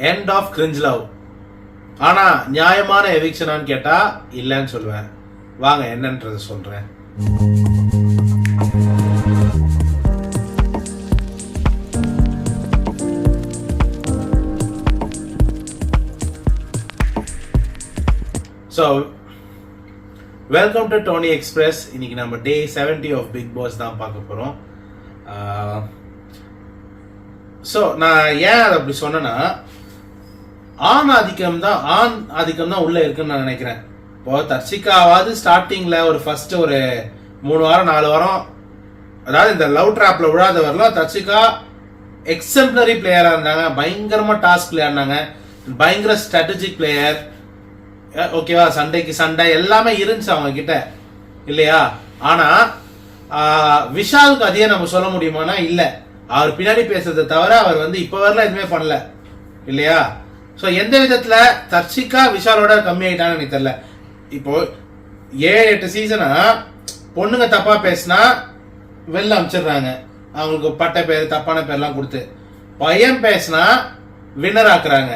End of cringe love. ஆனா நியாயமான எவிக்ஷனான்னு கேட்டா இல்லைன்னு சொல்லுவேன். வாங்க என்னன்றத சொல்றேன். So welcome to Tony Express. இன்னைக்கு நம்ம டே 70 ஆஃப் பிக் பாஸ் தான் பார்க்க போகிறோம். ஸோ நான் ஏன் அதை அப்படி சொன்னேன்னா, ஆண் ஆதிக்கம் தான் உள்ள இருக்குன்னு நான் நினைக்கிறேன். இப்போ தர்ஷிகாவாவது ஸ்டார்டிங்ல ஒரு ஃபர்ஸ்ட் ஒரு 3 வாரம் 4 வாரம், அதாவது இந்த லவ் ட்ராப்ல விழாத வரலாம், தர்ஷிகா எக்ஸம்ப்ளரி பிளேயரா இருந்தாங்க. பயங்கரமா டாஸ்க் விளையாடினாங்க, பயங்கர ஸ்ட்ராட்டஜிக் பிளேயர். ஓகேவா, சண்டைக்கு சண்டை எல்லாமே இருந்துச்சு அவங்க கிட்ட இல்லையா. ஆனா விஷாலுக்கு அதையே நம்ம சொல்ல முடியுமானா இல்ல. அவர் பின்னாடி பேசுறதை தவிர அவர் இப்ப வரல எதுவுமே பண்ணல இல்லையா. சோ எந்த விதத்துல தர்ஷிகா விஷாலோட கம்மி ஆயிட்டான்னு எனக்கு தெரியல. இப்போ 7-8 சீசனா பொண்ணுங்க தப்பா பேசினா வெளில அமிச்சிடுறாங்க, அவங்களுக்கு பட்ட பேர் தப்பான பேர்லாம் கொடுத்து. பையன் பேசினா வின்னர் ஆக்குறாங்க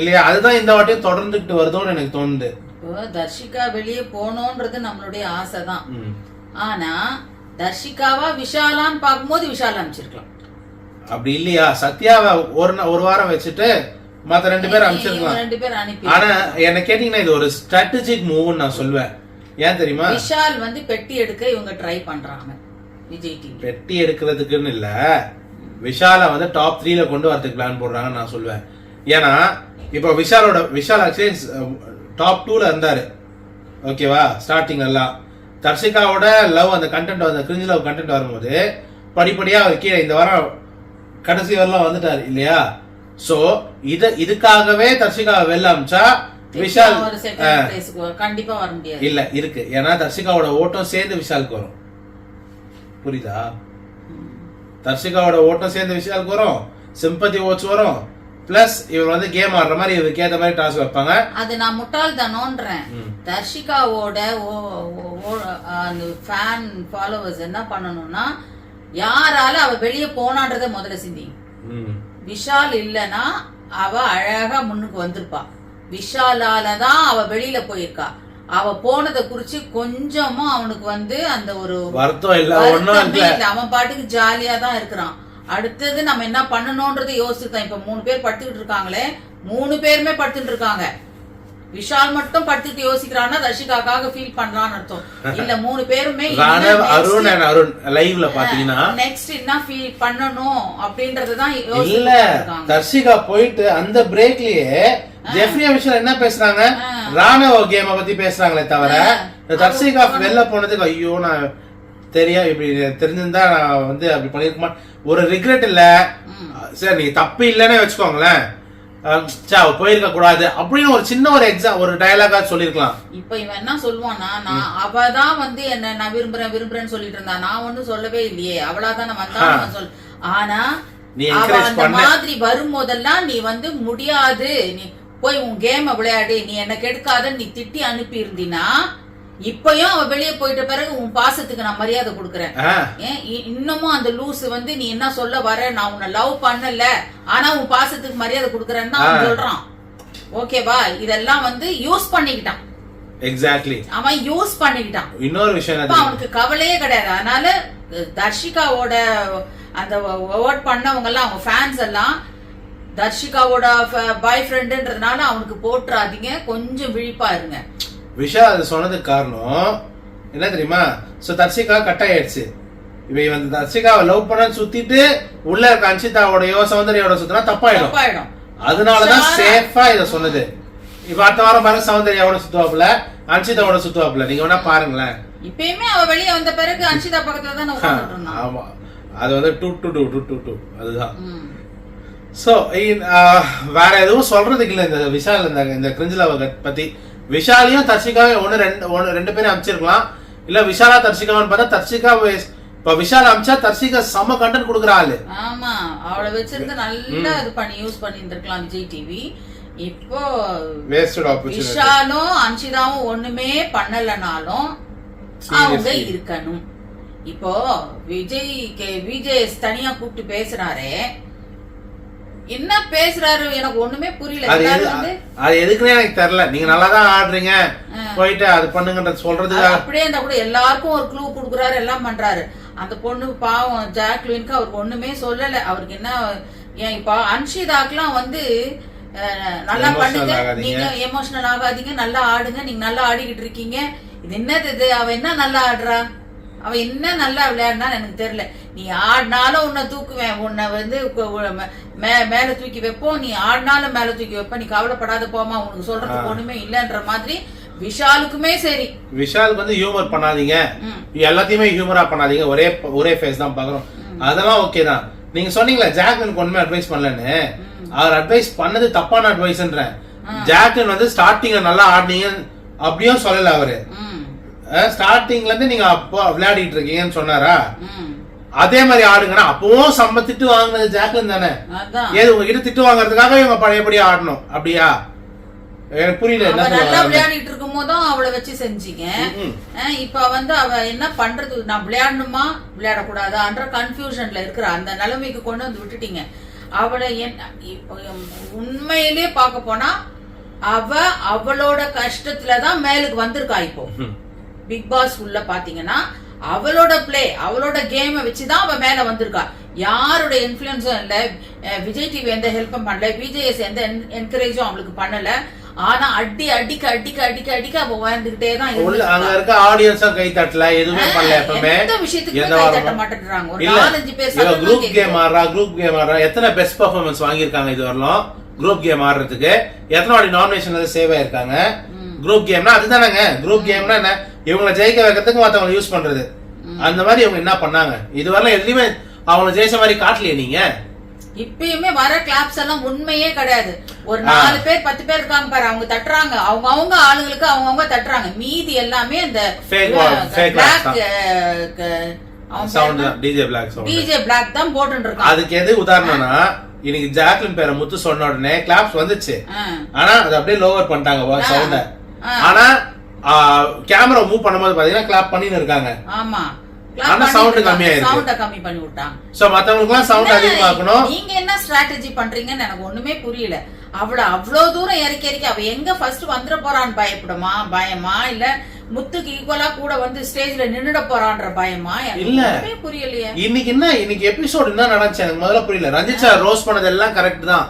இல்லையா. அதுதான் இந்த வாட்டியும் தொடர்ந்துட்டு வருதோன்னு எனக்கு தோணுது. தர்ஷிகா வெளியே போனோன்றது நம்மளுடைய ஆசைதான். ஆனா தர்ஷிகாவா விஷாலான்னு பார்க்கும்போது விஷால் அனுப்பிச்சிருக்கலாம். அப்படி இல்லையா, சத்யாவை ஒரு வாரம் வச்சுட்டு மத்த 2 பேர் அனுப்பிச்சிருக்கலாம். ஆனா என்ன கேட்டீங்கன்னா இது ஒரு ஸ்ட்ராட்டஜிக் மூவ்னு நான் சொல்லுவேன். ஏன் தெரியுமா, விஷால் பெட்டி எடுக்க இவங்க ட்ரை பண்றாங்க. விஜய் டிவி பெட்டி எடுக்கிறதுக்குன்னு இல்ல, விஷால டாப் 3ல கொண்டு வரதுக்கு பிளான் போடுறாங்கன்னு நான் சொல்லுவேன். ஏன்னா இப்போ விஷால் ஆக்சுவலி டாப் 2ல இருந்தாரு ஓகேவா ஸ்டார்டிங் எல்லாம். தர்ஷிகாவோட லவ் அந்த கண்டென்ட் அந்த கிரிஞ்ச் லவ் கண்டென்ட் வரும்போது படிப்படியா அவர் கீழே இந்த வாரம் கடைசி வரலாம் வந்துட்டாரு இல்லையா. சோ இதுக்காகவே தர்ஷிகா வெளில அமிச்சா விஷால் கண்டிப்பா வர முடியாது இல்ல இருக்கு. ஏன்னா தர்ஷிகாவோட ஓட்டம் சேர்ந்து விஷாலுக்கு வரும், புரியுதா. தர்ஷிகாவோட ஓட்டம் சேர்ந்து விஷாலுக்கு வரும், சிம்பத்தி ஓட்ஸ் வரும், பிளஸ் இவர் கேம் ஆடுற மாதிரி இவருக்கு ஏத்த மாதிரி டாஸ்க் வைப்பாங்க. அது நான் முட்டாள் தானோன்றேன். தர்ஷிகாவோட ஃபேன் ஃபாலோவர்ஸ் என்ன பண்ணணும்னா, யாரால அவ வெளியே போனான்றத முதல்ல சிந்தி. விஷால் இல்லனா அவ அழகா முன்னுக்கு வந்திருப்பா. விஷாலாலதான் அவ வெளியில போயிருக்கா. அவ போனதை குறிச்சு கொஞ்சமும் அவனுக்கு அந்த ஒரு வருத்தம் இல்ல. அவன் பாட்டுக்கு ஜாலியா தான் இருக்கிறான். அடுத்தது நம்ம என்ன பண்ணணும்ன்றது யோசிச்சுதான். இப்ப 3 பேர் படுத்துக்கிட்டு இருக்காங்களே, 3 பேருமே படுத்துட்டு இருக்காங்க. விஷால் மட்டும் படுத்துட்டு யோசிக்கிறான்னா தர்ஷிகாக்காக ஃபீல் பண்றான்னு அர்த்தம் இல்ல. 3 பேருமே அருண் லைவ்ல பாத்தீங்கன்னா நெக்ஸ்ட் என்ன ஃபீல் பண்ணணும் அப்படின்றதுதான் இல்ல. தர்ஷிகா போயிட்டு அந்த பிரேக்லயே ஜெஃப்ரி விஷால் என்ன பேசுறாங்க, ராணுவ கேம பத்தி பேசுறாங்களே தவிர தர்ஷிகா வெளில போனதுக்கு ஐயோ நான் இப்படி தெரிஞ்சிருந்தா நான் அப்படி பண்ணிருக்குமா ஒரு ரிக்ரெட் இல்ல. சரி நீ தப்பு இல்லன்னு வச்சுக்கோங்களேன், போயிருக்க கூடாது அப்படின்னு ஒரு சின்ன ஒரு ஒரு டயலாகா சொல்லிருக்கலாம். இப்ப இவன் என்ன சொல்லுவான்னா, நான் அவதான் என்ன நான் விரும்புறேன்னு சொல்லிட்டு இருந்தா, நான் ஒன்னும் சொல்லவே இல்லையே, அவளாதான் வந்தான் சொல். ஆனா அந்த மாதிரி வரும்போதெல்லாம் நீ முடியாது, நீ போய் உன் கேம விளையாடு, நீ என்ன கெடுக்காத நீ திட்டி அனுப்பி இருந்தீனா, இப்பயும் அவ வெளியே போயிட்ட பிறகு உன் பாசத்துக்கு நான் மரியாதை கொடுக்கறேன். இன்னமும் அந்த லூஸ் நீ என்ன சொல்ல வர, நான் உன்னை லவ் பண்ணல ஆனா உன் பாசத்துக்கு மரியாதை கொடுக்கறேன்னு அவன் சொல்றான். ஓகேவா, இதெல்லாம் யூஸ் பண்ணிக்கிட்டான். எக்ஸாக்ட்லி, அவன் யூஸ் பண்ணிக்கிட்டான். இன்னொரு விஷயம் அவனுக்கு கவலையே கிடையாது. அதனால தர்ஷிகாவோட அந்த ஓட் பண்ணவங்க எல்லாம், அவங்க ஃபேன்ஸ் எல்லாம் தர்ஷிகாவோட பாய் ஃப்ரெண்டுன்றதுனால அவனுக்கு போட்டுறாதீங்க, கொஞ்சம் விழிப்பா இருங்க. விஷால் அது சொன்னதுக்கு காரணம் என்ன தெரியுமா, தர்ஷிகா கட் ஆயிடுச்சு. இவன் தர்ஷிகாவை லவ் பண்ண சுத்திட்டு உள்ள இருக்க அன்ஷிதாவோட சௌந்தர்யாவோட சுத்தினா தப்பாயிடும். அதனாலதான் சேஃபா இத சொன்னது. இப்ப அடுத்த வாரம் பாருங்க, சௌந்தர்யாவோட சுத்துவாப்புல, அன்ஷிதாவோட சுத்துவாப்புல. நீங்க வேணா பாருங்களேன். இப்பயுமே அவ வெளியே வந்த பிறகு அன்ஷிதா பக்கத்துல தான் உட்கார்ந்துட்டு இருந்தான். ஆமா, அது 2-2 அதுதான். சோ வேற எதுவும் சொல்றதுக்கு இல்ல இந்த விஷால் இந்த கிரிஞ்ச் லவ் பத்தி. விஷாலையும் தர்ஷிகாவே ரெண்டு பேரும் அமைச்சிருக்கலாம். இல்ல விஷாலா தர்ஷிகான்னு பார்த்தா தர்ஷிகா இப்ப விஷால் அமிச்சா தர்ஷிகா செம கண்டென்ட் கொடுக்குற ஆளு. ஆமா, அவளை வச்சிருந்து நல்லா இது பண்ணி யூஸ் பண்ணி இருந்திருக்கலாம் விஜய் டிவி. இப்போ விஷாலும் அன்ஷிதாவும் ஒண்ணுமே பண்ணலனாலும் அவங்க இருக்கணும். இப்போ விஜய் தனியா கூப்பிட்டு பேசுறாரே, என்ன பேசுறாரு எனக்கு ஒண்ணுமே புரியல. அது எதுக்குன்னே எனக்கு தெரியல. நீங்க நல்லாதான் ஆடுறீங்க, போயிட்டு அது பண்ணுங்கன்றது சொல்றதுக்கு அப்படியே இருந்தா கூட எல்லாருக்கும் ஒரு க்ளூ குடுக்குறாரு, எல்லாம் பண்றாரு. அந்த பொண்ணு பாவம் ஜாக்லினுக்கு அவருக்கு ஒண்ணுமே சொல்லல. அவருக்கு என்ன, ஏன் இப்ப அன்ஷிதாக்கெல்லாம் வந்து நல்லா பண்ணுங்க, நீங்க எமோஷனல் ஆகாதீங்க, நல்லா ஆடுங்க, நீங்க நல்லா ஆடிக்கிட்டு இருக்கீங்க, இது என்னது இது, அவ என்ன நல்லா ஆடுறா, அவ என்ன நல்லா விளையாடுனா எனக்கு தெரியல. நீ ஆடினாலும் உன்னை தூக்குவேன், உன்னை வந்து மேல தூக்கி வைப்போம், நீ ஆடினாலும் மேல தூக்கி வைப்ப, நீ கவலைப்படாத போமா, உனக்கு சொல்றதுக்கு ஒண்ணுமே இல்லன்ற மாதிரி விஷாலுக்குமே சரி. விஷாலுக்கு வந்து ஹியூமர் பண்ணாதீங்க, எல்லாத்தையுமே ஹியூமரா பண்ணாதீங்க, ஒரே ஃபேஸ் தான் பாக்குறோம், அதெல்லாம் ஓகே தான். நீங்க சொன்னீங்களா ஜாக்லினுக்கு ஒண்ணுமே அட்வைஸ் பண்ணலன்னு, அவர் அட்வைஸ் பண்ணது தப்பான அட்வைஸ்ன்றேன். ஜாக்லின் வந்து ஸ்டார்டிங்ல நல்லா ஆடினீங்க அப்படியும் சொல்லல அவரு. ஸ்டார்டிங்ல இருந்து நீங்க அப்போ விளையாடிட்டு இருக்கீங்கன்னு சொன்னாரா, அதே மாதிரி ஆடுங்கன்னா அப்பவும் செம்ம திட்டு வாங்கினது ஜாக்லின் தானே. ஏது உங்ககிட்ட திட்டு வாங்குறதுக்காக இவங்க பழையபடி ஆடணும் அப்படியா? எனக்கு புரியல. நல்லா விளையாடிட்டு இருக்கும் போதும் அவளை வச்சு செஞ்சீங்க, இப்ப வந்து அவ என்ன பண்றது, நான் விளையாடணுமா விளையாடக்கூடாதான்ற கன்ஃபியூஷன்ல இருக்கிற அந்த நிலைமைக்கு கொண்டு வந்து விட்டுட்டீங்க அவளை. உண்மையிலே பார்க்க போனா அவ அவளோட கஷ்டத்துலதான் மேலுக்கு வந்திருக்கா. இப்போ பிக் பாஸ் உள்ள பாத்தீங்கன்னா அவளோட பிளே, அவளோட கேம வச்சுதான் அவ மேல வந்திருக்கா. யாரோட இன்ஃபுளுன்ஸும் இல்ல, விஜய் டிவி எந்த ஹெல்ப்பும் பண்ணல, விஜேஎஸ் எந்த என்கரேஜும் அவளுக்கு பண்ணல. ஆனா அடிக்க அவ வாழ்ந்துகிட்டே தான் அங்க இருக்க ஆடியன்ஸும் கை தட்டல, எதுவுமே பண்ணல. எப்பவுமே எந்த விஷயத்துக்கு கை தட்ட மாட்டேன்றாங்க. ஒரு 4-5 பேர் குரூப் கேம் ஆடுறா, எத்தனை பெஸ்ட் பெர்ஃபார்மன்ஸ் வாங்கியிருக்காங்க இது வரலாம் குரூப் கேம் ஆடுறதுக்கு, எத்தனை வாட்டி நாமினேஷன்ல சேவ் ஆயிருக்காங்க. குரூப் கேம்னா அதுதானங்க, குரூப் கேம்னா என்ன, இவங்களை ஜெயிக்க வைக்கிறதுக்கு மத்தவங்களை யூஸ் பண்றது. அந்த மாதிரி இவங்க என்ன பண்ணாங்க இதுவரையிலும் எதுவுமே அவங்களை ஜெயிச்ச மாதிரி காட்டலையே நீங்க. இப்பயுமே வர கிளாப்ஸ் எல்லாம் உண்மையே கிடையாது. ஒரு 4 பேர் 10 பேர் இருக்காங்க பாரு, அவங்க தட்டுறாங்க, அவங்க ஆளுங்களுக்கு அவங்க தட்டுறாங்க, மீதி எல்லாமே அந்த டிஜே பிளாக் தான் போட்டு இருக்காங்க. அதுக்கு எது உதாரணம்னா, இன்னைக்கு ஜாக்லின் பேரை முத்து சொன்ன உடனே கிளாப்ஸ் வந்துச்சு, ஆனா அது அப்படியே லோவர் பண்ணிட்டாங்க சவுண்ட. ஆனா கேமரா மூவ் பண்ணும்போது பாத்தீங்கன்னா கிளாப் பண்ணின்னு இருக்காங்க. ஆமா, ஆனா சவுண்ட் கம்மியா இருக்கு, சவுண்ட கம்மி பண்ணி விட்டாங்க. சோ மத்தவங்களுக்குலாம் சவுண்ட் அதிகமாக்கணும். நீங்க என்ன ஸ்ட்ராட்டஜி பண்றீங்கன்னு எனக்கு ஒண்ணுமே புரியல. அவ்வளவு தூரம் இறக்கி அவ எங்க ஃபர்ஸ்ட் வந்துட போறான்னு பயமா இல்ல முத்துக்கு ஈக்குவலா கூட வந்து ஸ்டேஜ்ல நின்னுட போறான்ற பயமா, இல்ல புரியலையே. இன்னைக்கு எபிசோட் என்ன நடந்துச்சு எனக்கு முதல்ல புரியல. ரஞ்சித் சார் ரோஸ் பண்ணது எல்லாம் கரெக்ட் தான்,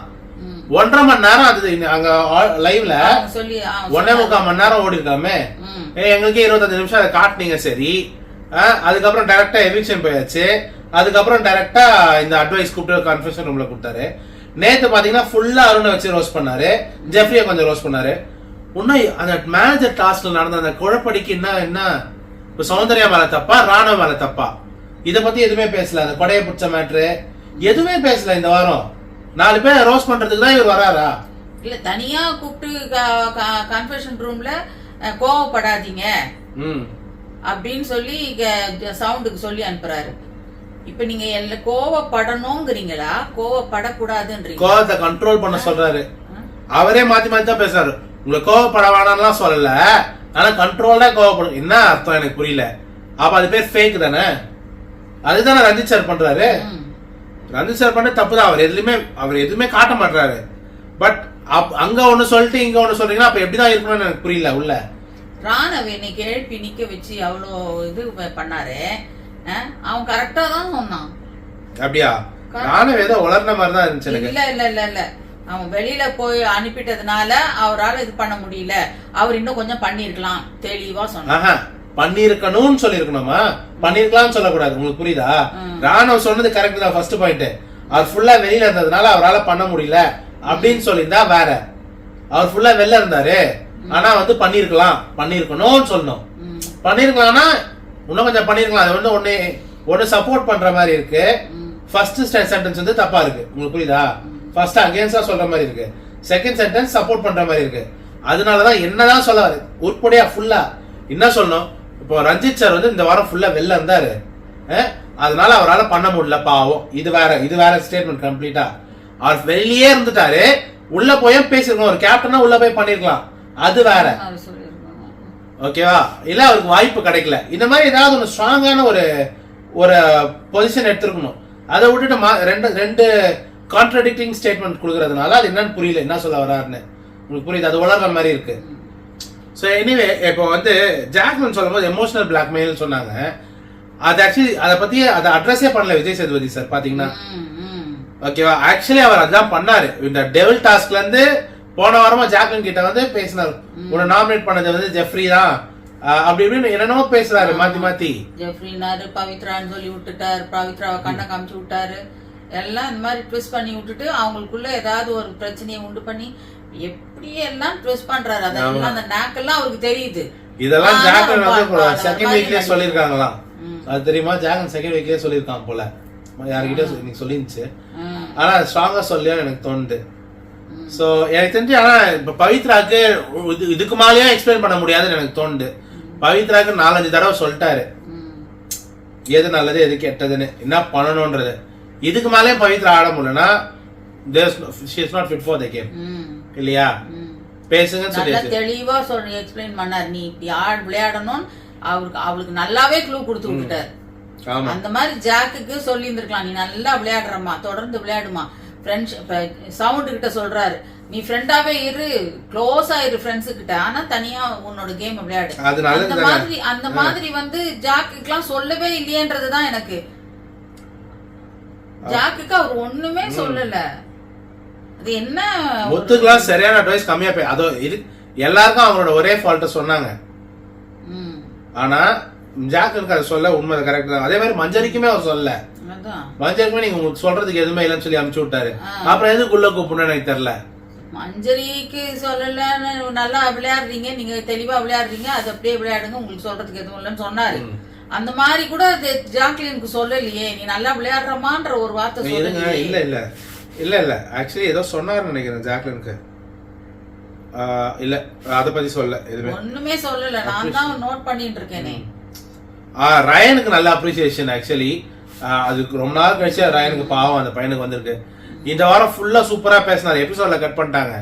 1.5 மணி நேரம் அது அங்க லைவ்ல சொல்லி 1.25 மணி நேரம் ஓடி இருக்காமே. எங்களுக்கு 25 நிமிஷம் அதை காட்டினீங்க சரி. அதுக்கப்புறம் டைரக்டா எவிக்ஷன் போயாச்சு. அதுக்கப்புறம் டைரக்டா இந்த அட்வைஸ் கூப்பிட்டு கன்ஃபெஷன் ரூம்ல கொடுத்தாரு. நேத்து பாத்தீங்கன்னா ஃபுல்லா அருணை வச்சு ரோஸ் பண்ணாரு, ஜெஃப்ரியை கொஞ்சம் ரோஸ் பண்ணாரு. இன்னும் அந்த மேனேஜர் டாஸ்க்ல நடந்த அந்த குழப்படிக்கு என்ன இப்ப சௌந்தர்யா மேல தப்பா, ராணுவ மேல தப்பா, இத பத்தி எதுவுமே பேசல. அந்த கொடையை பிடிச்ச மேட்ரு எதுவுமே பேசல. இந்த வாரம் 4 பேர் ரோஸ் பண்றதுக்கு தான் இவர் வராரா? இல்ல தனியா கூப்பிட்டு கன்ஃபெஷன் ரூம்ல கோவப்படாதீங்க அப்படின்னு சொல்லி சவுண்டுக்கு சொல்லி அனுப்புறாரு. இப்ப நீங்க கோவப்படணும்ங்கிறீங்களா, கோவப்படக்கூடாதுன்றீங்க? கோவத்தை கண்ட்ரோல் பண்ண சொல்றாரு. அவரே மாத்தி மாத்தி தான் பேசுறாரு. உங்களை கோவப்பட வேணாம்லாம் சொல்லல, ஆனா கண்ட்ரோல்டா கோவப்படும். என்ன அர்த்தம் எனக்கு புரியல. அப்ப அது பேர் ஃபேக் தானே? அதுதானே ரஞ்சித் சார் பண்றாரு. ரஞ்சித் சார் பண்ண தப்பு தான். அவர் எதுவுமே காட்ட மாட்டாரு. பட் அங்க ஒண்ணு சொல்லிட்டு இங்க ஒண்ணு சொல்றீங்கன்னா அப்ப எப்படிதான் இருக்கணும்னு எனக்கு புரியல. உள்ள ராணவ இன்னைக்கு எழுப்பி நிக்க வச்சு அவ்வளோ இது பண்ணாரு, அவன் கரெக்டா தான் சொன்னான். அப்படியா? ராணவ ஏதோ உளர்ன மாதிரி தான் இருந்துச்சு. இல்ல அவன் வெளியில போய் அனுப்பிட்டதுனால அவரால் இது பண்ண முடியல. அவர் இன்னும் கொஞ்சம் பண்ணிருக்கலாம், தெளிவா சொன்னாங்க. பண்ணிருக்கணும்னு சொல்லிருக்கணுமா, பண்ணிருக்கலாம்னு சொல்லக்கூடாது. உங்களுக்கு புரியுதா? ராணவ் சொன்னது கரெக்ட் தான். ஃபர்ஸ்ட் பாயிண்ட், அவர் ஃபுல்லா வெளியில இருந்ததுனால அவரால் பண்ண முடியல அப்படின்னு சொல்லியிருந்தா வேற. அவர் ஃபுல்லா வெளில இருந்தாரு, ஆனா வந்து பண்ணிருக்கணும்னு சொல்லணும். பண்ணிருக்கலாம்னா இன்னும் கொஞ்சம் பண்ணிருக்கலாம். அது வந்து ஒன்னு சப்போர்ட் பண்ற மாதிரி இருக்கு. ஃபர்ஸ்ட் சென்டென்ஸ் வந்து தப்பா இருக்கு. உங்களுக்கு புரியுதா? ஃபர்ஸ்ட் அகேன்ஸ்டா சொல்ற மாதிரி இருக்கு, செகண்ட் சென்டென்ஸ் சப்போர்ட் பண்ற மாதிரி இருக்கு. அதனாலதான் என்னதான் சொல்ல உருப்படியா ஃபுல்லா என்ன சொல்லணும். இப்போ ரஞ்சித் சார் வந்து இந்த வாரம் ஃபுல்லா வெளில இருந்தாரு, அதனால அவரால் பண்ண முடியல பாவம். இது வேற ஸ்டேட்மெண்ட் கம்ப்ளீட்டா. அவர் வெளியே இருந்துட்டாரு, உள்ள போய் பேசிருக்கணும். ஒரு கேப்டனா உள்ள போய் பண்ணிருக்கலாம், அது வேற. ஓகேவா? இல்ல அவருக்கு வாய்ப்பு கிடைக்கல. இந்த மாதிரி ஏதாவது ஒரு ஸ்ட்ராங்கான ஒரு பொசிஷன் எடுத்துருக்கணும். அதை விட்டுட்டு ரெண்டு கான்ட்ரடிக்டிங் ஸ்டேட்மெண்ட் கொடுக்கறதுனால அது என்னன்னு புரியல, என்ன சொல்ல வராருன்னு உங்களுக்கு புரியுது, அது வளர்ற மாதிரி இருக்கு. ஸோ எனிவே இப்போ வந்து ஜாக்லின் சொல்லும் போது எமோஷனல் பிளாக்மெயில் சொன்னாங்க, அது ஆக்சுவலி அதை பத்தி அதை அட்ரஸே பண்ணல விஜய் சேதுபதி சார் பாத்தீங்கன்னா. ஓகேவா, ஆக்சுவலி அவர் அதான் பண்ணாரு. இந்த டெவில் டாஸ்க்ல இருந்து போன வாரமா ஜாக்லின் கிட்ட வந்து பேசினாரு, உன்னை நாமினேட் பண்ணது வந்து ஜெஃப்ரி தான் அப்படி இப்படின்னு என்னென்னமோ பேசுறாரு மாத்தி மாத்தி. ஜெஃப்ரினாரு பவித்ரான்னு சொல்லி விட்டுட்டாரு, பவித்ராவை கண்ணை காமிச்சு விட்டாரு, எல்லாம் இந்த மாதிரி ட்விஸ்ட் பண்ணி விட்டுட்டு அவங்களுக்குள்ள ஏதாவது ஒரு பிரச்சனையை உண்டு பண்ணி எப்படி எல்லாம் ட்விஸ்ட் பண்றாரு. அதெல்லாம் அந்த நாக்கெல்லாம் அவருக்கு தெரியுது. இதெல்லாம் ஜாக்லின் வந்து செகண்ட் வீக்லயே சொல்லிருக்காங்களாம், அது தெரியுமா? ஜாக்லின் செகண்ட் வீக்லயே சொல்லிருக்காங்க போல, யாருக்கிட்ட நீங்க சொல்லிருந்துச்சு. ஆனா ஸ்ட்ராங்கா சொல்லியா எனக்கு தோணுது. சோ எனக்கு தெரிஞ்சு ஆனா இப்ப பவித்ராக்கு இதுக்கு மேலேயும் எக்ஸ்பிளைன் பண்ண முடியாதுன்னு எனக்கு தோணுது. பவித்ராக்கு 4-5 தடவை சொல்லிட்டாரு எது நல்லது எது கெட்டதுன்னு, என்ன பண்ணணும்ன்றது. இதுக்கு மேலேயும் பவித்ரா ஆட முடியலன்னா she is not fit for the game இல்லையா? பேசுங்கன்னு சொல்லி தெளிவா சொல்லி எக்ஸ்பிளைன் பண்ணார், நீ இப்படி விளையாடணும் அவளுக்கு நல்லாவே க்ளூ கொடுத்து விட்டுட்டாரு. அந்த மாதிரி ஜாக்குக்கு சொல்லி இருந்திருக்கலாம், நீ நல்லா விளையாடுறமா, தொடர்ந்து விளையாடுமா. ஃப்ரெண்ட்ஸ் சவுண்ட் கிட்ட சொல்றாரு, நீ ஃப்ரெண்டாவே இரு, க்ளோஸா இரு ஃப்ரெண்ட்ஸ் கிட்ட, ஆனா தனியா உன்னோட கேம் விளையாடு. அந்த மாதிரி வந்து ஜாக்குக்கெல்லாம் சொல்லவே இல்லையன்றதுதான் எனக்கு. ஜாக்குக்கு அவர் ஒண்ணுமே சொல்லல. அது என்ன ஒத்துக்கலாம், சரியான அட்வைஸ் கம்மியா அதோ எல்லாருக்கும் அவங்களோட ஒரே ஃபால்ட்ட சொன்னாங்க. ஆனா ஜாக்குக்கு அதை சொல்ல உண்மை கரெக்ட் தான். அதே மாதிரி மஞ்சரிக்குமே அவர் சொல்லல, மஞ்சரிக்குமே நீங்க உங்களுக்கு சொல்றதுக்கு எதுவுமே இல்லைன்னு சொல்லி அனுப்பிச்சு விட்டாரு. அப்புறம் எதுக்குள்ள கூப்பிடணும் எனக்கு தெரியல. மஞ்சரிக்கு சொல்லல, நல்லா விளையாடுறீங்க, நீங்க தெளிவா விளையாடுறீங்க, அது அப்படியே விளையாடுங்க, உங்களுக்கு சொல்றதுக்கு எதுவும் இல்லைன்னு சொன்னாரு. அந்த மாதிரி கூட ஜாக்லினுக்கு சொல்லலையே, நீ நல்லா விளையாடுறமான்ற ஒரு வார்த்தை சொல்லுங்க. இல்ல இல்ல இல்ல இல்ல ஆக்சுவலி ஏதோ சொன்னாருன்னு நினைக்கிறேன் ஜாக்லினுக்கு. இல்ல அத பத்தி சொல்ல எதுவுமே ஒண்ணுமே சொல்லல, நான் தான் நோட் பண்ணிட்டு இருக்கேனே. ரயனுக்கு நல்ல அப்ரிசியேஷன் ஆக்சுவலி. அதுக்கு ரொம்ப நாள் கழிச்சு ரயனுக்கு பாவம் அந்த பையனுக்கு வந்திருக்கு. இந்த வாரம் ஃபுல்லா சூப்பரா பேசினாரு, எபிசோட்ல கட் பண்ணிட்டாங்க.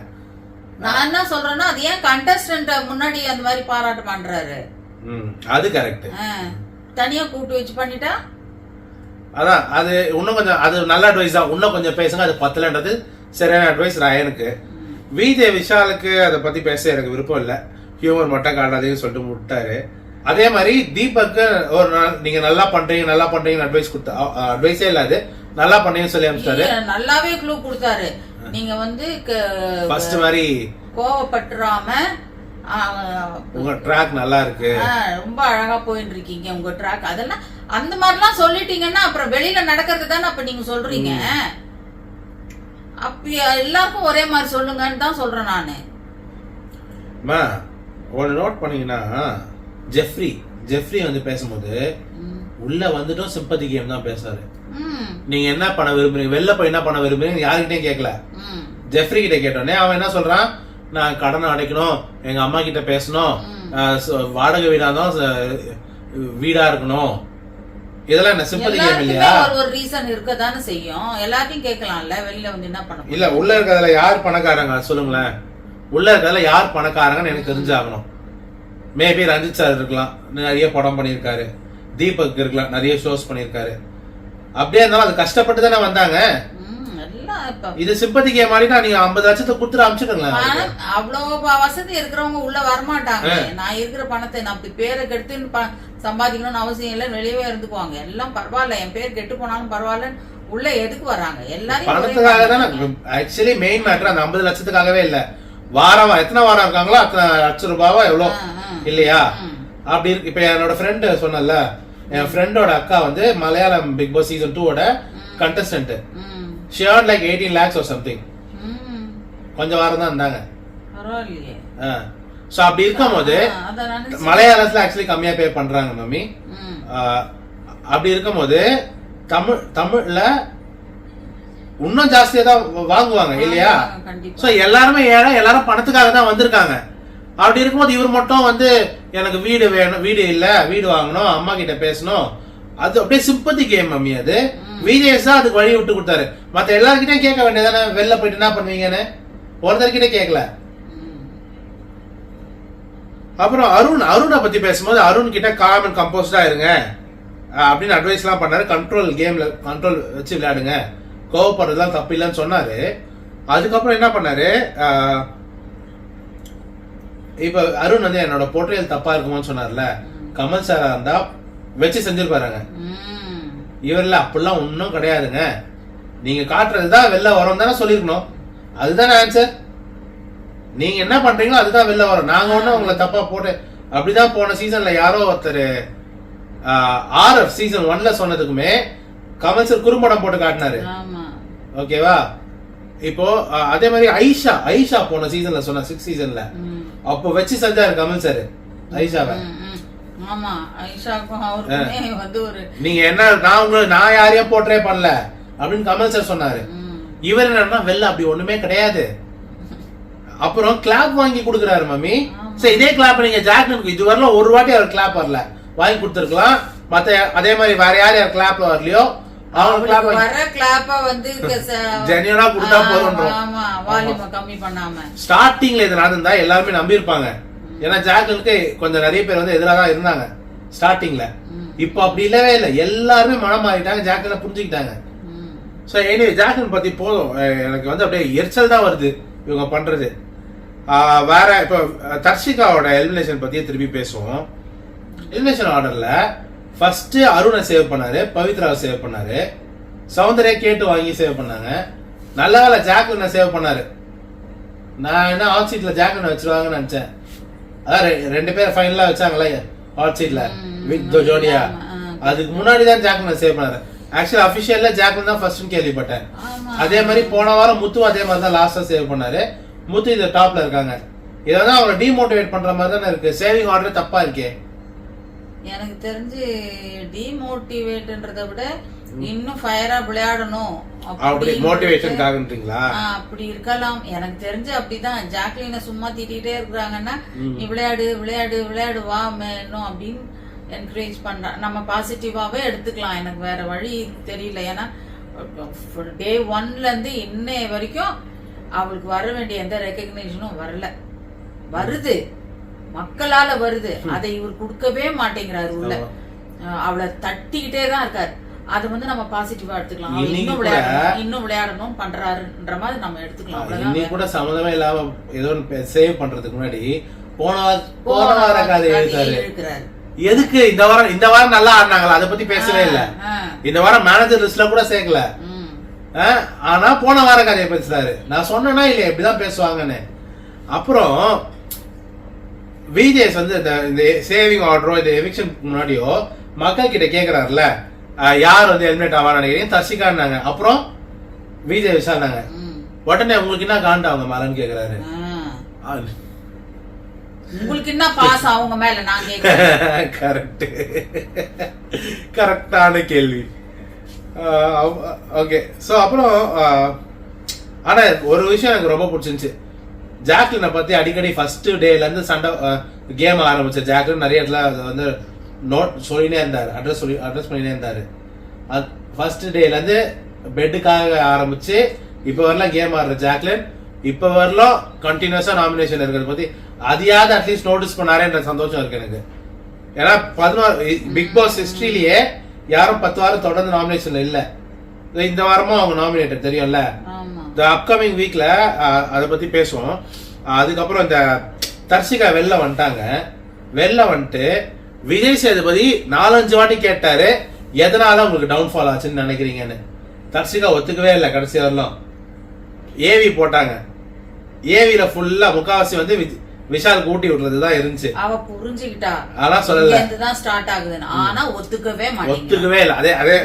நான் என்ன சொல்றேன்னா, அது ஏன் கண்டஸ்டன்ட் முன்னாடி அந்த மாதிரி பாராட்ட பண்றாரு? அது கரெக்ட். தனியா கூட்டு வச்சு பண்ணிட்டா அதான் அது இன்னும் கொஞ்சம் அது நல்ல அட்வைஸ் தான். இன்னும் கொஞ்சம் பேசுங்க, அது பத்தலன்றது சரியான அட்வைஸ் ரயனுக்கு. விஜய் விஷாலுக்கு அதை பத்தி பேச எனக்கு விருப்பம் இல்ல, ஹியூமர் மட்டும் காட்டாதேன்னு சொல்லிட்டு விட்டாரு. அதே மாதிரி தீபக்கு ஒரு நாள் நீங்க நல்லா பண்றீங்கன்னு அட்வைஸ் கொடுத்தா, அட்வைஸே இல்லாது நல்லா பண்ணீங்கன்னு சொல்லி அனுப்பிச்சாரு. நல்லாவே க்ளூ கொடுத்தாரு. நீங்க வந்து ஃபர்ஸ்ட் மாதிரி கோவப்பட்டுறாம உங்க ட்ராக் நல்லா இருக்கு, ரொம்ப அழகா போயிட்டு இருக்கீங்க உங்க ட்ராக், அதெல்லாம் அந்த மாதிரிலாம் சொல்லிட்டீங்கன்னா அப்புறம் வெளியில நடக்கிறது தானே அப்ப நீங்க சொல்றீங்க. அப்ப எல்லாருக்கும் ஒரே மாதிரி சொல்லுங்கன்னு தான் சொல்றேன் நானு. ஒன்னு நோட் பண்ணீங்கன்னா ஜெஃப்ரி வந்து பேசும்போது உள்ள வந்துட்டும் சிம்பத்தி கேம் தான் பேசாரு. நீங்க என்ன பண்ண விரும்புறீங்க, வெளில போய் என்ன பண்ண விரும்புறீங்க யாருக்கிட்டையும் கேட்கல. ஜெஃப்ரி கிட்ட கேட்டோன்னே அவன் என்ன சொல்றான், நான் கடனை அடைக்கணும், எங்க அம்மா கிட்ட பேசணும், வாடகை வீடா தான் வீடா இருக்கணும், இதெல்லாம் என்ன சிம்பத்தி கேம் இல்லையா? ஒரு ரீசன் இருக்க தானே செய்யும், எல்லாத்தையும் கேட்கலாம்ல. வெளியில வந்து என்ன பண்ண இல்ல, உள்ள இருக்கிறதுல யார் பணக்காரங்க சொல்லுங்களேன், உள்ள இருக்கிறதுல யார் பணக்காரங்கன்னு எனக்கு தெரிஞ்சாகணும். மேபி ரஞ்சித் சார் இருக்கலாம், நிறைய படம் பண்ணியிருக்காரு. தீபக் இருக்கலாம், நிறைய ஷோஸ் பண்ணியிருக்காரு. அப்படியே இருந்தாலும் அது கஷ்டப்பட்டு தானே வந்தாங்க. இது சிம்பத்தி கேம் ஆடினா நீங்க 50 லட்சத்தை கொடுத்துட்டு அமிச்சிடுங்களேன். அவ்வளவு வசதி இருக்கிறவங்க உள்ள வரமாட்டாங்க. நான் இருக்கிற பணத்தை நான் அப்படி பேரை கெடுத்து சம்பாதிக்கணும்னு அவசியம் இல்லை, வெளியவே இருந்துக்குவாங்க. எல்லாம் பரவாயில்ல, என் பேர் கெட்டு போனாலும் பரவாயில்ல, உள்ள எதுக்கு வராங்க எல்லாரும் பணத்துக்காக தானே. ஆக்சுவலி மெயின் மேட்டர் அந்த 50 லட்சத்துக்காகவே இல்ல, வாரம் எத்தனை வாரம் இருக்காங்களோ அத்தனை லட்சம் ரூபாவா எவ்வளவு இல்லையா? அப்படி இருக்கு. இப்ப என்னோட ஃப்ரெண்ட் சொன்னல, என் ஃப்ரெண்டோட அக்கா வந்து Malayalam Bigg Boss season 2 contestant. she earned like 18 lakhs or something. கொஞ்சம் வாரம் தான் இருந்தாங்க. பரவாயில்லையே. சோ அப்படி இருக்கும்போது மலையாளத்துல ஆக்சுவலி கம்மியா பே பண்றாங்க மம்மி. அப்படி இருக்கும்போது தமிழ்ல இன்னும் ஜாஸ்தியா தான் வாங்குவாங்க இல்லையா? சோ எல்லாருமே ஏழை, எல்லாரும் பணத்துக்காக தான் வந்திருக்காங்க. அப்படி இருக்கும்போது இவர் மட்டும் வந்து எனக்கு வீடு வேணும், வீடு இல்ல, வீடு வாங்கணும், அம்மா கிட்ட பேசணும், அது அப்படியே சிம்பத்தி கேம் மம்மி. அது விஜய் தான் அதுக்கு வழி விட்டு கொடுத்தாரு. மத்த எல்லாருக்கிட்டையும் கேட்க வேண்டியதானே, வெளில போயிட்டு என்ன பண்ணுவீங்கன்னு ஒருத்தர்கிட்ட கேட்கல. அப்புறம் அருணை பத்தி பேசும்போது அருண் கிட்ட காம் அண்ட் கம்போஸ்டா இருங்க அப்படின்னு அட்வைஸ் எல்லாம் பண்ணாரு. கண்ட்ரோல் கேம்ல கண்ட்ரோல் வச்சு விளையாடுங்க, கோவப்படுறதுலாம் தப்பு இல்லைன்னு சொன்னாரு. அதுக்கப்புறம் என்ன பண்ணாரு, இப்ப அருண் வந்து என்னோட போர்ட்ரேல் தப்பா இருக்குமோன்னு சொன்னார்ல, கமல் சாரா இருந்தா வச்சு செஞ்சிருப்பாருங்க. இவர்ல அப்படிலாம் ஒன்னும் கிடையாதுங்க, நீங்க காட்டுறதுதான் வெளில வரும் தானே சொல்லிருக்கணும். அதுதானே ஆன்சர். நீங்க என்ன பண்றீங்களோ அதுதான் வெளில வரும். நாங்க ஒண்ணும் உங்களை தப்பா போட்டு அப்படிதான் போன சீசன்ல யாரோ ஒருத்தர் ஆர்எஃப் சீசன் 1ல சொன்னதுக்குமே கமல் சார் குறும்படம் போட்டு காட்டினாரு. ஓகேவா? இப்போ அதே மாதிரி ஐஷா போன சீசன்ல சொன்ன 6 சீசன்ல அப்போ வச்சு செஞ்சாரு கமல் சார் ஐஷாவை. நீங்க என்ன நான் யாரையும் போர்ட்ரே பண்ணல அப்படின்னு கமல் சார் சொன்னாரு. இவர் என்னன்னா வெளில அப்படி ஒண்ணுமே கிடையாது. அப்புறம் கிளாப் வாங்கி கொடுக்குறாரு மம்மி. சரி, இதே கிளாப் நீங்க ஜாக்லினுக்கு இது வரல ஒரு வாட்டி அவர் கிளாப் வரல வாங்கி கொடுத்துருக்கலாம். மத்த அதே மாதிரி வேற யார் கிளாப்ல வரலையோ அவங்க கிளாப் வர கிளாப்ப வந்து ஜெனியூனா கொடுத்தா போதும். ஆமா, வால்யூம் கம்மி பண்ணாம ஸ்டார்டிங்ல இது நடந்தா எல்லாரும் நம்பி இருப்பாங்க. ஏன்னா ஜாக்லினுக்கு கொஞ்சம் நிறைய பேர் வந்து எதிராக தான் இருந்தாங்க ஸ்டார்டிங்ல. இப்போ அப்படி இல்லவே இல்லை, எல்லாருமே மனம் மாறிட்டாங்க, ஜாக்லினை புரிஞ்சுக்கிட்டாங்க. சோ எனிவே ஜாக்லின் பத்தி போதும். எனக்கு வந்து அப்படியே எரிச்சல் தான் வருது இவங்க பண்றது. வேற இப்போ தர்ஷிகாவோட எலிமினேஷன் பத்தியே திருப்பி பேசுவோம். எலிமினேஷன் ஆர்டர்ல ஃபர்ஸ்ட் அருணை சேவ் பண்ணாரு, பவித்ராவை சேவ் பண்ணாரு, சௌந்தர்யா கேட்டு வாங்கி சேவ் பண்ணாங்க. நல்ல வேலை ஜாக்லினை சேவ் பண்ணாரு. நான் என்ன ஹாட் சீட்ல ஜாக்லினை வச்சிருவாங்கன்னு நினைச்சேன். அதான் 2 பேர் ஃபைனலா வச்சாங்களே ஹாட் சீட்ல வித் ஜோடியா, அதுக்கு முன்னாடி தான் ஜாக்லினை சேவ் பண்ணாரு. ஆக்சுவலி அபிஷியல்ல ஜாக்லின் தான் ஃபர்ஸ்ட் கேள்விப்பட்டேன். அதே மாதிரி போன வாரம் முத்து அதே மாதிரி தான் லாஸ்டா சேவ் பண்ணாரு. முத்து இந்த டாப்ல இருக்காங்க. இதெல்லாம் அவங்களை டிமோட்டிவேட் பண்ற மாதிரி தானே இருக்கு. சேவிங் ஆர்டர் தப்பா இருக்கே. எனக்கு தெரிஞ்சு டிமோட்டிவேட்ன்றதை விட இன்னும் ஃபயரா விளையாடணும் அப்படி மோட்டிவேஷன்காகன்றீங்களா? அப்படி இருக்கலாம். எனக்கு தெரிஞ்சு அப்படிதான். ஜாக்லினை சும்மா திட்டிகிட்டே இருக்கிறாங்கன்னா நீ விளையாடு விளையாடு விளையாடு வா இன்னும் அப்படின்னு என்கரேஜ் பண்ற. நம்ம பாசிட்டிவாவே எடுத்துக்கலாம். எனக்கு வேற வழி தெரியல. ஏன்னா டே 1ல இருந்து இன்னைய வரைக்கும் அவளுக்கு வர வேண்டிய எந்த ரெகக்னிஷனும் வரல. வருது, மக்களால வருது, அதை இவர் கொடுக்கவே மாட்டேங்கிறாரு. உள்ள அவளை தட்டிக்கிட்டே தான் இருக்காரு. அது வந்து நம்ம பாசிட்டிவா எடுத்துக்கலாம். இன்னும் விளையாடணும் பண்றாருன்ற மாதிரி நம்ம எடுத்துக்கலாம். இன்னைக்கு கூட சம்மந்தமே இல்லாம ஏதோ சேவ் பண்றதுக்கு முன்னாடி போன வாரம் கதை எழுதுறாரு. எதுக்கு இந்த வாரம் நல்லா ஆடினாங்களா அதை பத்தி பேசவே இல்ல. இந்த வாரம் மேனேஜர் லிஸ்ட்ல கூட சேர்க்கல. ஆனா போன வாரம் கதையை பேசுறாரு. நான் சொன்னா இல்லையா இப்படிதான் பேசுவாங்கன்னு. அப்புறம் விஜேஸ் வந்து இந்த சேவிங் ஆர்டரோ இந்த எவிக்ஷன் முன்னாடியோ மக்கள் கிட்ட கேக்குறாருல யார் வந்து எலிமினேட் ஆவா நினைக்கிறீங்க, தர்ஷிகான்னாங்க. அப்புறம் விஜய் விசாரினாங்க. உடனே உங்களுக்கு என்ன காண்டா அவங்க மேலன்னு கேக்குறாரு. உங்களுக்கு என்ன பாஸ் அவங்க மேல நான் கேக்குறேன். கரெக்ட், கரெக்டான கேள்வி. ஓகே. சோ அப்புறம் ஆனா ஒரு விஷயம் எனக்கு ரொம்ப பிடிச்சிருந்துச்சு. ஜாக்லினை பத்தி அடிக்கடி ஃபர்ஸ்ட் டேல இருந்து சண்டை கேம் ஆரம்பிச்ச ஜாக்லின் நிறைய இடத்துல வந்து நோட் சொல்லினே இருந்தாரு, அட்ரஸ் பண்ணினே இருந்தாரு. ஃபர்ஸ்ட் டேல இருந்து பெட்டுக்காக ஆரம்பிச்சு இப்ப வரலாம் கேம் ஆடுற ஜாக்லின் இப்ப வரலாம் கண்டினியூஸா நாமினேஷன் இருக்கிறத பத்தி அதையாவது அட்லீஸ்ட் நோட்டீஸ் பண்ணாரேன்ற சந்தோஷம் இருக்கு எனக்கு. ஏன்னா 16 பிக் பாஸ் ஹிஸ்டரியிலேயே யாரும் 10 வாரம் தொடர்ந்து நாமினேஷன்ல இல்ல. இந்த வாரமும் அவங்க நாமினேட்டர் தெரியும்ல. இந்த அப்கமிங் வீக்ல அதை பத்தி பேசுவோம். அதுக்கப்புறம் இந்த தர்ஷிகா வெளில வந்துட்டாங்க. வெளில வந்துட்டு விஜய் சேதுபதி 4-5 வாட்டி கேட்டாரு எதனால உங்களுக்கு டவுன்ஃபால் ஆச்சுன்னு நினைக்கிறீங்கன்னு. தர்ஷிகா ஒத்துக்கவே இல்லை. கடைசி வரலாம் ஏவி போட்டாங்க. ஏவில ஃபுல்லா முக்காவாசி வந்து விஷால் கூட்டி விடுறதுதான் இருந்துச்சு. அவ புரிஞ்சுக்கிட்டா. அதான் சொல்லல இதுதான் ஸ்டார்ட் ஆகுதுன்னு. ஆனா ஒத்துக்கவே இல்ல. அதே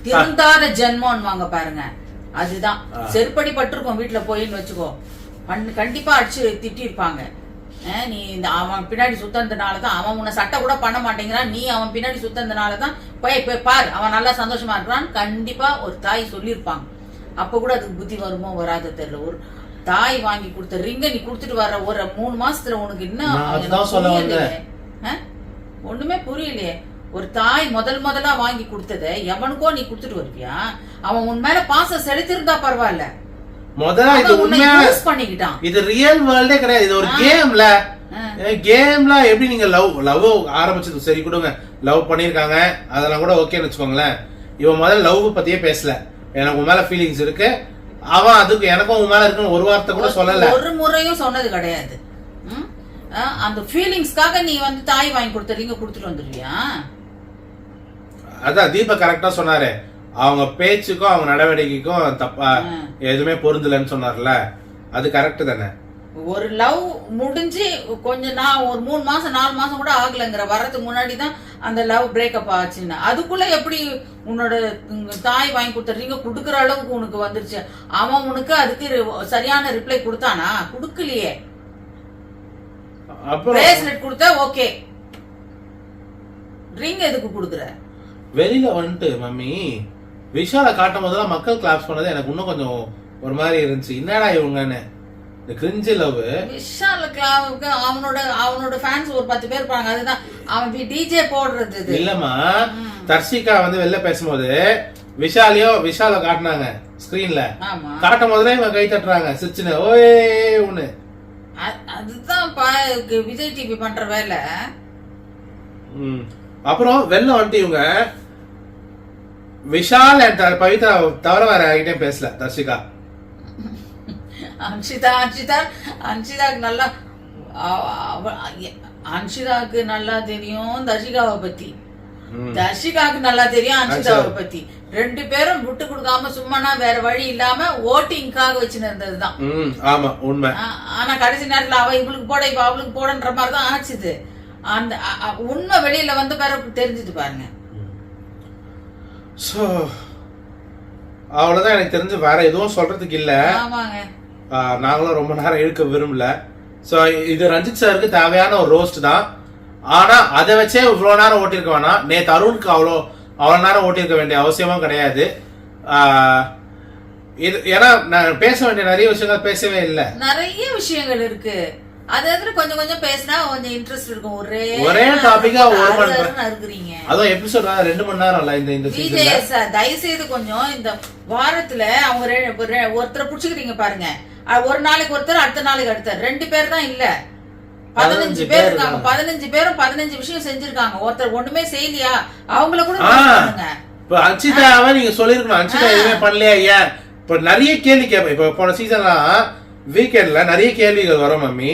திருந்தாத ஜென்மம்வாங்க பாருங்க. அதுதான் செருப்படி பட்டிருக்கோம் வீட்டுல போயின்னு வச்சுக்கோ. கண்டிப்பா அடிச்சு திட்டி இருப்பாங்க. நீ இந்த அவன் பின்னாடி சுத்தறதுனாலதான் அவன் உன்னை சட்டை கூட பண்ண மாட்டேங்கிறான், நீ அவன் பின்னாடி சுத்தறதுனாலதான் போய் பாரு அவன் நல்லா சந்தோஷமா இருக்கிறான்னு கண்டிப்பா ஒரு தாய் சொல்லியிருப்பாங்க. அப்ப கூட அதுக்கு புத்தி வருமோ வராது தெரியல. ஒரு தாய் வாங்கி கொடுத்த ரிங்க நீ குடுத்துட்டு வர்ற ஒரு 3 மாசத்துல உனக்கு என்ன ஒண்ணுமே புரியலையே. ஒரு தாய் முதலா வாங்கி கொடுத்தத எவனுக்கோ நீ குடுத்துட்டு வருவியா? அவன் உன் மேல பாசம் செலுத்திருந்தா பரவாயில்ல. பண்ணிக்கிட்டான். இது ரியல் வேர்ல்டே கிடையாது. இது ஒரு கேம்ல எப்படி நீங்க லவ் ஆரம்பிச்சது சரி கொடுங்க, லவ் பண்ணிருக்காங்க அதெல்லாம் கூட ஓகேன்னு வச்சுக்கோங்களேன். இவன் முதல்ல லவ் பத்தியே பேசல, எனக்கு உன் மேல ஃபீலிங்ஸ் இருக்கு, அவன் அதுக்கு எனக்கும் உன் மேல இருக்குன்னு ஒரு வார்த்தை கூட சொல்லல. ஒரு முறையும் சொன்னது கிடையாது. அந்த ஃபீலிங்ஸ்க்காக நீ வந்து தாய் வாங்கி கொடுத்துறீங்க, கொடுத்துட்டு வந்துருவியா? அதான் தீபக் கரெக்டா சொன்னாரு, அவங்க பேச்சுக்கும் அவங்க நடவடிக்கைக்கும் தப்பா எதுவுமே பொருந்தலன்னு சொன்னார்ல, அது கரெக்ட் தானே. ஒரு லவ் முடிஞ்சு கொஞ்சம் ஒரு 3 மாசம் 4 மாசம் கூட ஆகலங்கிற வரதுக்கு முன்னாடி தான் அந்த லவ் பிரேக்கப் ஆச்சுன்னா, அதுக்குள்ள எப்படி உன்னோட தாய் வாங்கி கொடுத்துறீங்க கொடுக்குற அளவுக்கு உனக்கு வந்துருச்சு? அவன் உனக்கு அதுக்கு சரியான ரிப்ளை கொடுத்தானா? கொடுக்கலையே. பிரேஸ்லெட் கொடுத்த ஓகே, ரிங் எதுக்கு கொடுக்குற? வெளியில வந்துட்டு மம்மி விஷால காட்டும் போதெல்லாம் மக்கள் கிளாப்ஸ் பண்ணது எனக்கு இன்னும் கொஞ்சம் ஒரு மாதிரி இருந்துச்சு. என்னடா இவங்கன்னு இந்த கிரிஞ்சி லவ். விஷால கிளாவுக்கு அவனோட ஃபேன்ஸ் ஒரு 10 பேர் இருப்பாங்க, அதுதான் அவன் டிஜே போடுறது. இல்லம்மா, தர்ஷிகா வந்து வெளில பேசும்போது விஷால காட்டினாங்க ஸ்கிரீன்ல, காட்டும் போதுல இவங்க கை தட்டுறாங்க சிரிச்சுன்னு ஓயே ஒண்ணு. அதுதான் விஜய் டிவி பண்ற வேலை. அப்புறம் வெளில வந்துட்டு இவங்க விஷால் பவித்ரா தவிர வேற யார்கிட்ட பேசல தர்ஷிகா. அன்ஷிதாக்கு நல்லா அன்ஷிதாக்கு நல்லா தெரியும் தர்ஷிகாவை பத்தி, தர்ஷிகாவுக்கு நல்லா தெரியும் அன்ஷிதாவை பத்தி. 2 பேரும் விட்டு கொடுக்காம சும்மானா வேற வழி இல்லாம ஓட்டிங்காக வச்சுன்னு இருந்ததுதான். ஆமா உண்மை. ஆனா கடைசி நேரத்துல அவ இவளுக்கு போட இப்ப அவளுக்கு போடன்ற மாதிரிதான் ஆச்சுது. அந்த உண்மை வெளியில வந்து பிறகு தெரிஞ்சுட்டு பாருங்க. சோ அவ்வளவுதான் எனக்கு தெரிஞ்சு, வேற எதுவும் சொல்றதுக்கு இல்ல. ஆமாங்க, நாங்களும் ரொம்ப நேரம் இழுக்க விரும்பல. சோ இது ரஞ்சித் சாருக்கு தேவையான ஒரு ரோஸ்ட் தான். ஆனா அதை வச்சே இவ்வளவு நேரம் ஓட்டிருக்க வேணாம். நேத்து அருணுக்கு அவ்வளவு நேரம் ஓட்டிருக்க வேண்டிய அவசியமும் கிடையாது. இது ஏன்னா நான் பேச வேண்டிய நிறைய விஷயங்கள் பேசவே இல்லை. நிறைய விஷயங்கள் இருக்கு, அது கொஞ்சம் கொஞ்சம் பேசினா கொஞ்சம் இன்ட்ரெஸ்ட் இருக்கும். ஒரே டாபிக்கா 1 மணி நேரம் இருக்கிறீங்க, அதுவும் எபிசோட் 2 மணி நேரம் இல்ல இந்த சீசன்ல. தயவு செய்து கொஞ்சம் இந்த வாரத்துல அவங்க ஒருத்தரை புடிச்சுக்கிறீங்க பாருங்க. ஒரு நாளைக்கு ஒருத்தர், அடுத்த நாளைக்கு அடுத்த 2 பேர் தான் இல்ல, 15 பேர் இருக்காங்க. 15 பேரும் 15 விஷயம் செஞ்சிருக்காங்க. ஒருத்தர் ஒண்ணுமே செய்யலையா அவங்கள கூட பண்ணுங்க. இப்ப அன்ஷிதாவை நீங்க சொல்லிருக்கணும், அன்ஷிதா எதுவுமே பண்ணலையா? ஏன் இப்ப நிறைய கேள்வி கேட்பேன். இப்ப போன சீசன்லாம் வீக்கெண்ட்ல நிறைய கேள்விகள் வரும் மம்மி.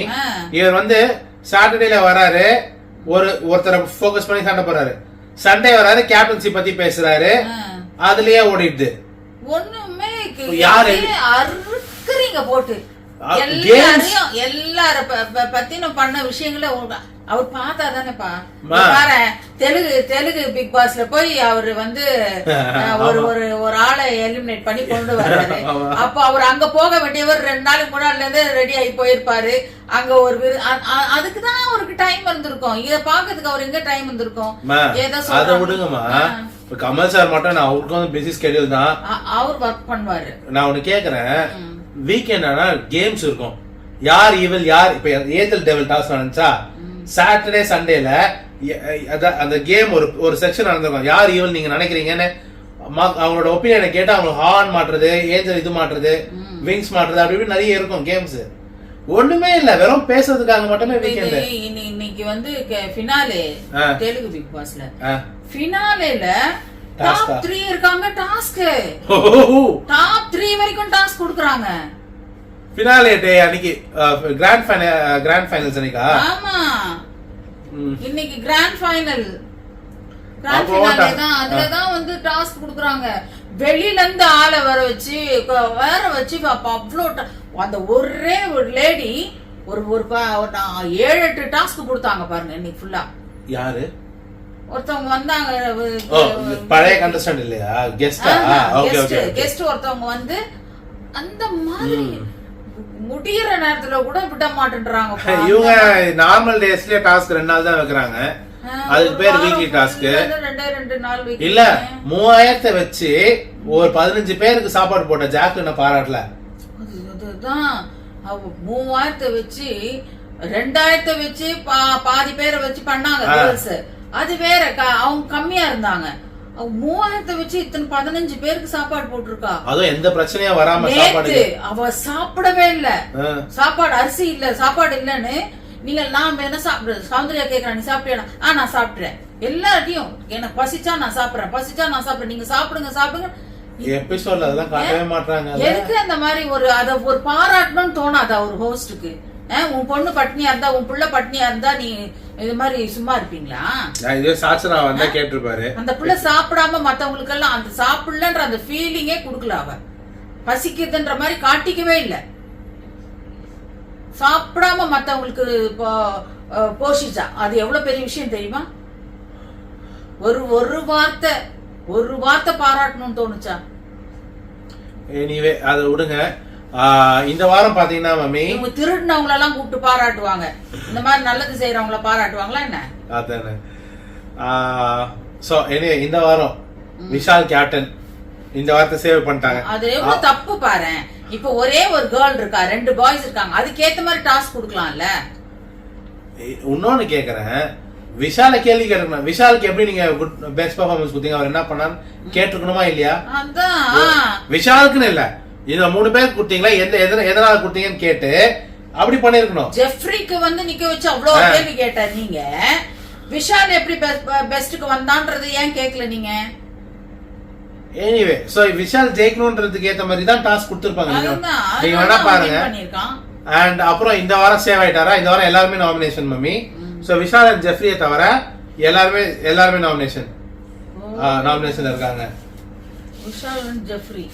இவர் வந்து சாட்டர்டேல வராரு, ஒருத்தரை போக்கஸ் பண்ணி சண்டை போறாரு. சண்டே வராரு, கேப்டன்சி பத்தி பேசுறாரு, அதுலயே ஓடிடுது. ஒண்ணுமே யாரு அறுக்குறீங்க போட்டு எல்லார பத்தின பண்ண விஷயங்கள அவர் பார்த்தா தானேப்பா. பாரு தெலுங்கு பிக் பாஸ்ல போய் அவரு வந்து ஒரு ஆளை எலிமினேட் பண்ணி கொண்டு வர்றாரு. அப்ப அவர் அங்க போக வேண்டியவர் 2 நாளுக்கு முன்னாடில இருந்து ரெடி ஆகி போயிருப்பாரு. அங்க ஒரு அதுக்குதான் அவருக்கு டைம் இருந்திருக்கும். இத பாக்கிறதுக்கு அவர் எங்க டைம் இருந்திருக்கும்? அதை விடுங்கம்மா. கமல் சார் மட்டும் நான் அவருக்கும் பிஸி ஸ்கெடியூல் தான், அவர் ஒர்க் பண்ணுவாரு. நான் ஒண்ணு கேக்குறேன், வீக்கெண்ட் ஆனா கேம்ஸ் இருக்கும். யார் ஈவில் யார், இப்ப ஏஞ்சல் டெவில் டாஸ் நடந்துச்சா சாட்டர்டே சண்டேல அந்த கேம் ஒரு செக்ஷன் நடந்திருக்கும். யார் ஈவில் நீங்க நினைக்கிறீங்கன்னு அவங்களோட ஒப்பீனியனை கேட்டு அவங்க ஹார்ன் மாட்டுறது, ஏஞ்சல் இது மாட்டுறது, விங்ஸ் மாட்டுறது, அப்படி இப்படி நிறைய இருக்கும் கேம்ஸ். ஒண்ணுமே இல்ல, வெறும் பேசுறதுக்காக மட்டுமே வீக்கெண்ட். இன்னைக்கு வந்து ஃபினாலே தெலுங்கு பிக் பாஸ்ல ஃபினாலேல டாப் 3 இருக்காங்க. டாஸ்க் டாப் 3 வரைக்கும் டாஸ்க் கொடுக்கறாங்க. ஃபினாலே டே அன்னைக்கு கிராண்ட் ஃபைனல்ஸ் அன்னைக்கா? ஆமா, இன்னைக்கு கிராண்ட் ஃபைனல் தான். அதுல தான் வந்து டாஸ்க் கொடுக்கறாங்க. வெளியில இருந்து ஆளை வர வச்சு அவ்வளோ அந்த ஒரே ஒரு லேடி ஒரு 7-8 டாஸ்க் கொடுத்தாங்க பாருங்க இன்னைக்கு ஃபுல்லா. யாரு? ஒருத்தவங்க வந்தாங்க, பழைய கண்டஸ்டன்ட் இல்லையா? கெஸ்ட் ஒருத்தவங்க வந்து அந்த மாதிரி முடியற நேரத்துல கூட விட மாட்டேன்றாங்க. இவங்க நார்மல் டேஸ்லயே டாஸ்க் 2 நாள் தான் வைக்கிறாங்க. அதுக்கு பேர் வீக்லி டாஸ்க் இல்ல. 3000 வச்சு ஒரு 15 பேருக்கு சாப்பாடு போட்ட ஜாக்லின பாராட்டல. அதுதான் 3000 வச்சு 2000 வச்சு பாதி பேரை வச்சு பண்ணாங்க. அது வேற, அவங்க கம்மியா இருந்தாங்க. 3000 வச்சு இத்தனை 15 பேருக்கு சாப்பாடு போட்டிருக்கா. அதுவும் எந்த பிரச்சனையும் வராம சாப்பாடு. அவ சாப்பிடவே இல்ல, சாப்பாடு அரிசி இல்ல, சாப்பாடு இல்லன்னு. நீங்க நான் என்ன சாப்பிடுறது? சௌந்தர்யா கேக்குறேன், நீ சாப்பிட்டியா? நான் சாப்பிடுறேன். எல்லாத்தையும் எனக்கு பசிச்சா நான் சாப்பிடுறேன், பசிச்சா நான் சாப்பிடுறேன், நீங்க சாப்பிடுங்க. எபிசோட்ல அதெல்லாம் காட்டவே மாட்டாங்க. எதுக்கு அந்த மாதிரி அத ஒரு பாராட்டணும்னு தோணாதா ஒரு ஹோஸ்டுக்கு? உன் பொண்ணு பட்னியா இருந்தா, உன் புள்ள பட்னியா இருந்தா நீ இது மாதிரி சும்மா இருப்பீங்களா? இதே சாச்சரா வந்தா கேட்டிருப்பாரு. அந்த புள்ள சாப்பிடாம மத்தவங்களுக்கு எல்லாம் அந்த சாப்பிடலன்ற அந்த ஃபீலிங்கே குடுக்கல. அவ பசிக்குதுன்ற மாதிரி காட்டிக்கவே இல்ல. சாப்பிடாம மத்தவங்களுக்கு போஷிச்சா. அது எவ்வளவு பெரிய விஷயம் தெரியுமா? ஒரு வார்த்தை பாராட்டணும்னு தோணுச்சா? எனிவே அதை விடுங்க. இந்த வாரம் பாத்தீங்கன்னா மம்மி இவங்க திருடினவங்கள எல்லாம் கூப்பிட்டு பாராட்டுவாங்க. இந்த மாதிரி நல்லது செய்யறவங்கள பாராட்டுவாங்களா என்ன? அதானே. சோ எனிவே இந்த வாரம் விஷால் கேப்டன் இந்த வாரத்தை சேவ் பண்ணிட்டாங்க. அது எவ்வளவு தப்பு பாரு. இப்ப ஒரே ஒரு கேர்ள் இருக்கா, 2 பாய்ஸ் இருக்காங்க. அதுக்கேத்த மாதிரி டாஸ்க் கொடுக்கலாம்ல. இன்னொன்னு கேக்குறேன், விஷால கேள்வி கேட்கணும். விஷாலுக்கு எப்படி நீங்க பெஸ்ட் பெர்ஃபார்மன்ஸ் கொடுத்தீங்க, அவர் என்ன பண்ணான்னு கேட்டிருக்கணுமா இல்லையா? விஷாலுக்குன்னு இல்ல, இந்த 3 பேருக்கு கொடுத்தீங்களா, எதனால கொடுத்தீங்கன்னு கேட்டு அப்படி பண்ணிருக்கணும். ஜெஃப்ரிக்கு வந்து நிக்க வச்சு அவ்வளவு கேள்வி கேட்ட நீங்க, விஷால் எப்படி பெஸ்ட்க்கு வந்தான்றது ஏன் கேட்கல நீங்க? எனிவே சோ விஷால் ஜெயிக்கணும்ன்றதுக்கு ஏத்த மாதிரி தான் டாஸ்க் கொடுத்திருப்பாங்க. நீங்க வேணா பாருங்க. அண்ட் அப்புறம் இந்த வாரம் சேவ் ஆயிட்டாரா? இந்த வாரம் எல்லாருமே நாமினேஷன் மம்மி. சோ விஷால் அண்ட் ஜெஃப்ரியை தவிர எல்லாருமே நாமினேஷன்ல இருக்காங்க. Vishal and Jeffrey.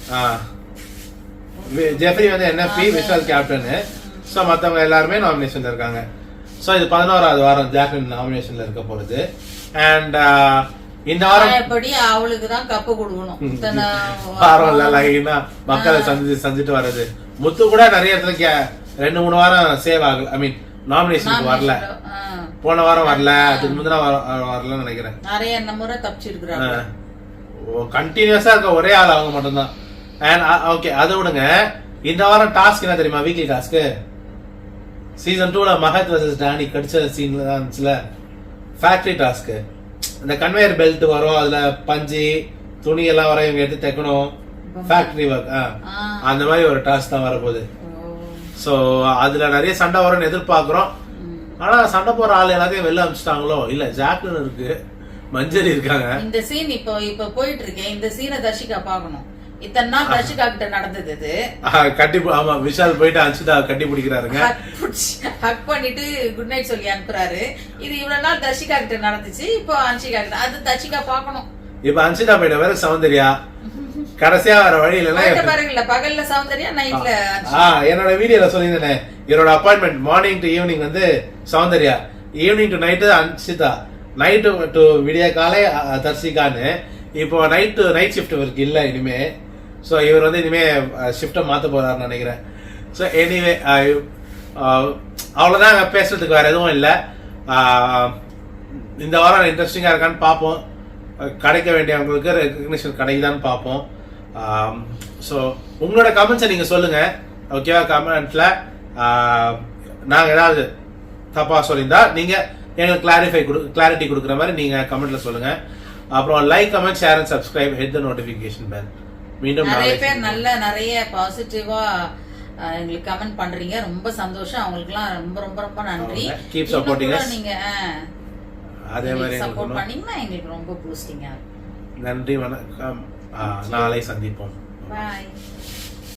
ஜெஃப்ரி வந்து என்எஃப்பி, விஷால் கேப்டன். சோ மத்தவங்க எல்லாருமே நாமினேஷன்ல இருக்காங்க. சோ இது 11வது வாரம் ஜாக்லின் நாமினேஷன்ல இருக்க போறது. அண்ட் இந்த வாரம் எப்படி அவளுக்கு தான் கப்பு கொடுக்கணும். வாரம் லைனா மக்களை சந்திட்டு வர்றது. முத்து கூட நிறைய இடத்துல 2-3 வாரம் சேவ் ஆகல. ஐ மீன் நாமினேஷனுக்கு வரல. போன வாரம் வரல, அதுக்கு முந்தின வாரம் வரலன்னு நினைக்கிறேன். நிறைய முறை தப்பிச்சிருக்காங்க. கண்டினியூஸா இருக்க ஒரே ஆள் அவங்க மட்டும்தான். அண்ட் ஓகே அதை விடுங்க. இந்த வாரம் டாஸ்க் என்ன தெரியுமா? வீக்லி டாஸ்க் சீசன் 2ல மஹத் வர்சஸ் டானி கடிச்ச சீன்ல தான் இருந்துச்சுல, ஃபேக்டரி டாஸ்க். இந்த கன்வேயர் பெல்ட் வரும், அதுல பஞ்சு துணி எல்லாம் வர இவங்க எடுத்து தைக்கணும். ஃபேக்டரி ஒர்க் அந்த மாதிரி ஒரு டாஸ்க் தான் வரப்போகுது. சோ அதுல நிறைய சண்டை வரும்னு எதிர்பார்க்கிறோம். ஆனா சண்டை போற ஆள் எல்லாத்தையும் வெளில அனுப்பிச்சிட்டாங்களோ இல்ல? ஜாக்லின் இருக்கு, மஞ்சரி இருக்காங்க. இந்த சீன் இப்ப போயிட்டு இருக்கேன். இந்த சீனை தர்ஷிகா பாக்கணும். இத்தனை நாள் தர்ஷிகா கிட்ட நடந்தது. ஆமா, விஷால் போயிட்டு அன்சிதா கட்டி பிடிக்கிறாருங்க. ஹக் பண்ணிட்டு குட் நைட் சொல்லி அனுப்புறாரு. இது இவ்வளவு நாள் தர்ஷிகா கிட்ட நடந்துச்சு. இப்போ அன்சிகா கிட்ட. அது தர்ஷிகா பாக்கணும். இப்ப அன்சிதா போயிட்ட வேற சௌந்தர்யா கடைசியா வர வழி இல்ல பாருங்களா? பகல்ல சௌந்தர்யா, நைட்ல என்னோட வீடியோல சொல்லியிருந்தேன். என்னோட அப்பாயின்மெண்ட் மார்னிங் டு ஈவினிங் வந்து Soundarya, evening to night Anshitha, night to விடிய காலை தர்ஷிகான்னு. இப்போ நைட் ஷிஃப்ட் இவருக்கு இல்ல இனிமே. ஸோ இவர் வந்து இனிமே ஷிஃப்டை மாற்ற போறாருன்னு நினைக்கிறேன். ஸோ எனிவே அவ்வளோதான் பேசுறதுக்கு வேற எதுவும் இல்லை. இந்த வாரம் இன்ட்ரெஸ்டிங்காக இருக்கான்னு பார்ப்போம். கிடைக்க வேண்டியவங்களுக்கு ரெகக்னிஷன் கிடைக்குதான்னு பார்ப்போம். ஸோ உங்களோட கமெண்ட்ஸை நீங்கள் சொல்லுங்கள், ஓகேவா? கமெண்ட்ல நாங்கள் ஏதாவது தப்பாக சொல்லியிருந்தா நீங்கள் எங்களுக்கு கிளாரிட்டி கொடுக்குற மாதிரி நீங்கள் கமெண்ட்ல சொல்லுங்கள். அப்புறம் like, comment, share and subscribe, hit the notification bell. மீண்டும் நிறைய பேர் நிறைய பாசிட்டிவா எங்களுக்கு கமெண்ட் பண்றீங்க. ரொம்ப சந்தோஷம். அவங்களுக்குலாம் ரொம்ப ரொம்ப ரொம்ப நன்றி. Keep supporting us. நீங்க அதே மாதிரி சப்போர்ட் பண்ணீங்கன்னா எங்களுக்கு ரொம்ப பூஸ்டிங்கா இருக்கும். நன்றி, வணக்கம். நாளை சந்திப்போம். பாய்.